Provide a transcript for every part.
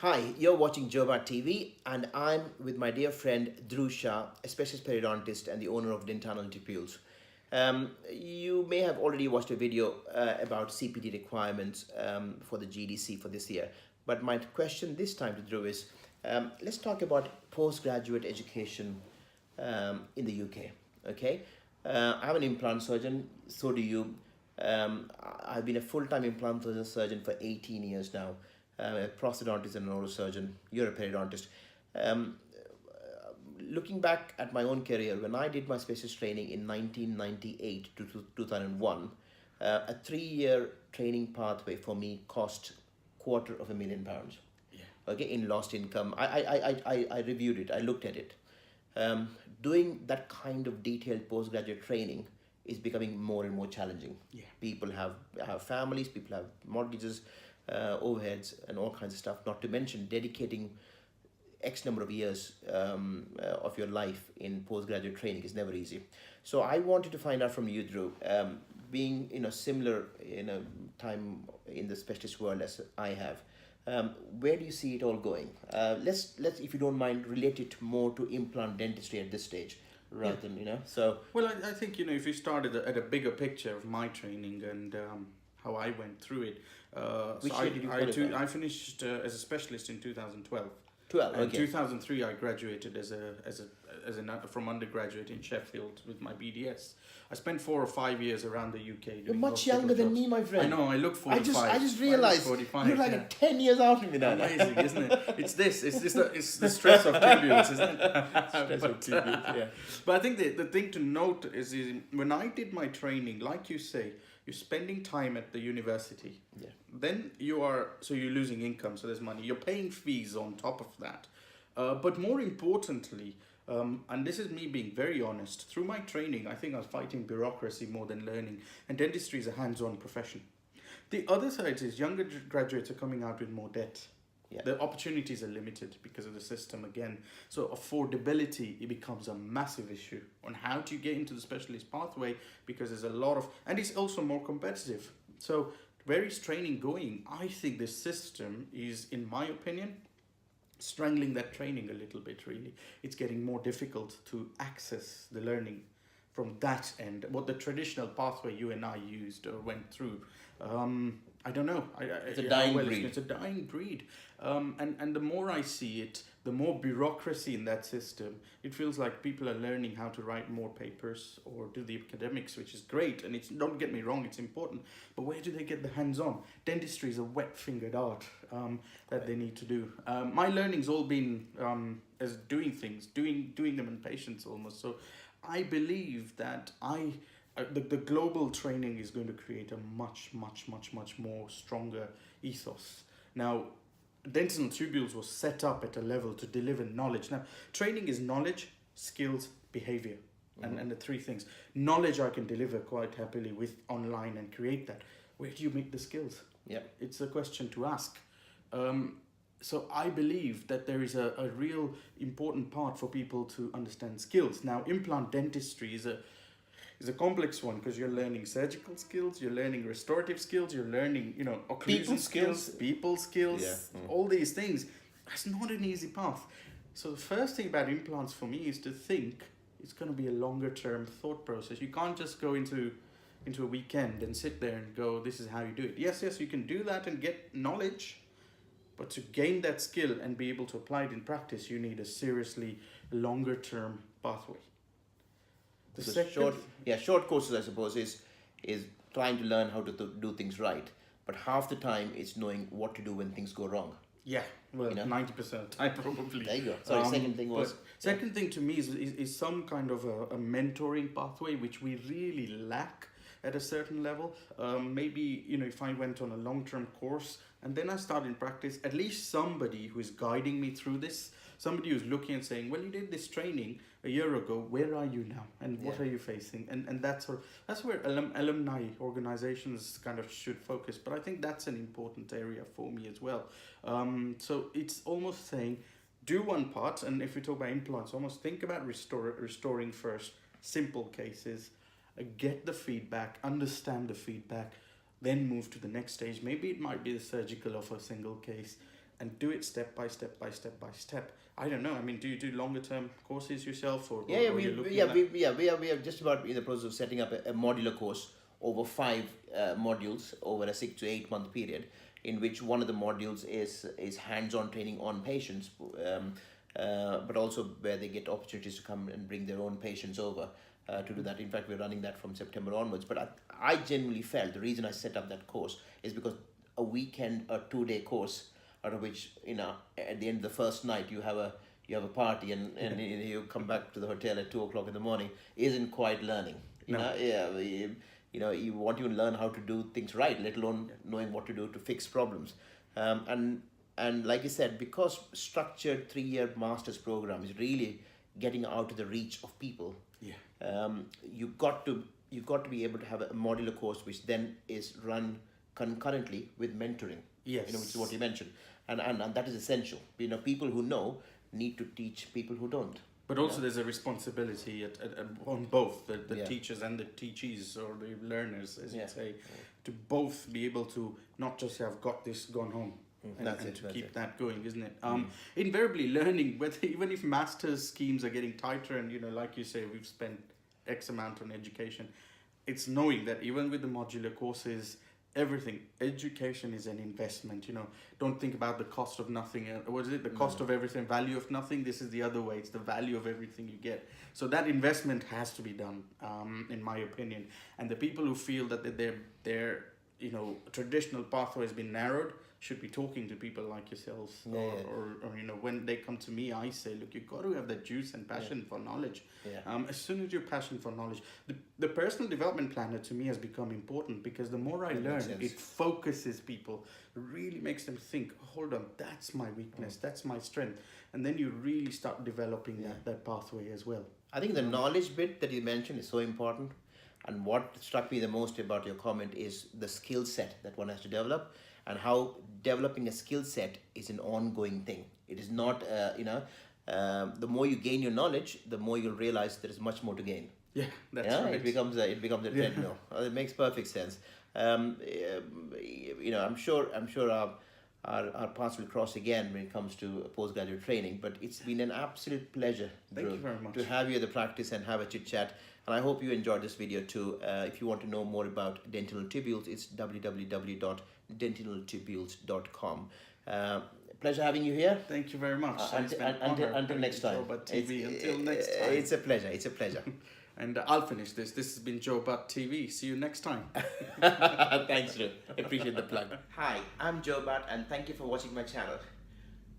Hi, you're watching Jobat TV, and I'm with my dear friend Dhru Shah, a specialist periodontist and the owner of Dentality Pupils. You may have already watched a video about CPD requirements for the GDC for this year, but my question this time to Dhru is let's talk about postgraduate education in the UK. Okay, I'm an implant surgeon, so do you. I've been a full-time implant surgeon for 18 years now. A prosthodontist and an oral surgeon. You're a periodontist. Um, Looking back at my own career, when I did my specialist training in 1998 to 2001, a 3-year training pathway for me cost £250,000. Yeah. Okay, in lost income. I reviewed it. I looked at it. Doing that kind of detailed postgraduate training is becoming more and more challenging. Yeah. People have families, people have mortgages, overheads, and all kinds of stuff. Not to mention dedicating X number of years of your life in postgraduate training is never easy. So I wanted to find out from you, Dhru, being similar in a time in the specialist world as I have. Where do you see it all going? Let's if you don't mind, relate it more to implant dentistry at this stage, rather than So Well, I think, if you start at a bigger picture of my training and how I went through it. Which So year did you qualify? I finished as a specialist in 2012. 12. In Okay. 2003, I graduated from undergraduate in Sheffield with my BDS. I spent 4 or 5 years around the UK doing You're much hospital younger than jobs. me, my friend. I know, I look 45. I just realized 45, you're like yeah. 10 years after me now. Amazing, isn't it? It's the stress of tubules, isn't it? Stress of tubules, yeah. But I think the thing to note is when I did my training, like you say, you're spending time at the university. Yeah. Then you're losing income, so there's money. You're paying fees on top of that. But more importantly, and this is me being very honest, through my training, I think I was fighting bureaucracy more than learning. And dentistry is a hands-on profession. The other side is younger graduates are coming out with more debt. Yeah. The opportunities are limited because of the system again. So affordability, it becomes a massive issue on how to get into the specialist pathway, because there's a lot of, and it's also more competitive. So where is training going? I think the system is, in my opinion, strangling that training a little bit, really. It's getting more difficult to access the learning from that end. What the traditional pathway you and I used or went through, I don't know. It's a dying breed. It's a dying breed. And the more I see it, the more bureaucracy in that system. It feels like people are learning how to write more papers or do the academics, which is great. And don't get me wrong, it's important. But where do they get the hands-on? Dentistry is a wet-fingered art that they need to do. My learning's all been as doing things, doing them in patients almost. So I believe that the global training is going to create a much more stronger ethos. Now, dental tubules was set up at a level to deliver knowledge. Now, training is knowledge, skills, behavior, and the three things. Knowledge I can deliver quite happily with online and create that. Where do you make the skills? Yeah. It's a question to ask. So I believe that there is a real important part for people to understand skills. Now, implant dentistry is a complex one, because you're learning surgical skills, you're learning restorative skills, you're learning, occlusion skills, people skills, Yeah. all these things. That's not an easy path. So the first thing about implants for me is to think it's going to be a longer term thought process. You can't just go into a weekend and sit there and go, this is how you do it. Yes, you can do that and get knowledge, but to gain that skill and be able to apply it in practice, you need a seriously longer term pathway. Short courses, I suppose, is trying to learn how to do things right, but half the time it's knowing what to do when things go wrong. Yeah, well, 90% of the time probably. There you go. Sorry, second thing was... Second thing to me is some kind of a mentoring pathway, which we really lack at a certain level. Maybe, if I went on a long-term course and then I started in practice, at least somebody who is guiding me through this, somebody who's looking and saying, well, you did this training a year ago, where are you now? And what are you facing? And that's where alumni organizations kind of should focus. But I think that's an important area for me as well. So it's almost saying, do one part, and if we talk about implants, almost think about restoring first, simple cases, get the feedback, understand the feedback, then move to the next stage. Maybe it might be the surgical of a single case, and do it step by step by step by step. I don't know. I mean, do you do longer term courses yourself, or Yeah, or you're looking we are just about in the process of setting up a modular course over 5 modules over a 6 to 8 month period, in which one of the modules is hands-on training on patients, but also where they get opportunities to come and bring their own patients over to do that. In fact, we're running that from September onwards. But I genuinely felt the reason I set up that course is because a weekend, a 2-day course, out of which, at the end of the first night you have a party and you come back to the hotel at 2 o'clock in the morning, isn't quite learning. No. You want to learn how to do things right, let alone knowing what to do to fix problems. And like you said, because structured 3-year master's program is really getting out of the reach of people. Yeah. You've got to be able to have a modular course which then is run concurrently with mentoring. Yes. Which is what you mentioned, and that is essential. People who know need to teach people who don't. But also there's a responsibility on both the Yeah. teachers and the teachees, or the learners, as you Yeah. say, to both be able to not just have got this, gone home, and to keep that going, isn't it? Invariably learning, even if master's schemes are getting tighter, and like you say, we've spent X amount on education, it's knowing that even with the modular courses, everything, education is an investment. Don't think about the cost of nothing. What is it? The cost of everything, value of nothing. This is the other way. It's the value of everything you get. So that investment has to be done, in my opinion. And the people who feel that their traditional pathway has been narrowed should be talking to people like yourselves, or when they come to me, I say, look, you've got to have that juice and passion for knowledge. As soon as you're passionate for knowledge, the personal development planner to me has become important, because the more I learn, it focuses people, really makes them think, hold on, that's my weakness, that's my strength, and then you really start developing that pathway as well. I think the knowledge bit that you mentioned is so important. And what struck me the most about your comment is the skill set that one has to develop, and how developing a skill set is an ongoing thing. It is not, the more you gain your knowledge, the more you'll realize there is much more to gain. Yeah, that's right. It becomes a treadmill. It makes perfect sense. I'm sure our paths will cross again when it comes to postgraduate training. But it's been an absolute pleasure, Thank Dhru, you very much. to have you at the practice and have a chit chat. And I hope you enjoyed this video too. If you want to know more about dentinal tubules, it's www.dentinaltubules.com. Pleasure having you here. Thank you very much. Until next time. Until next time. It's a pleasure. It's a pleasure. And I'll finish this. This has been Joe Butt TV. See you next time. Thanks, Dhru. Appreciate the plug. Hi, I'm Joe Butt, and thank you for watching my channel.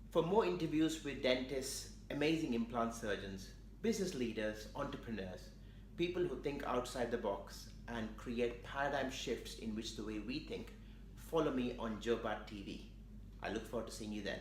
For more interviews with dentists, amazing implant surgeons, business leaders, entrepreneurs, people who think outside the box and create paradigm shifts in which the way we think, follow me on Joe Butt TV. I look forward to seeing you then.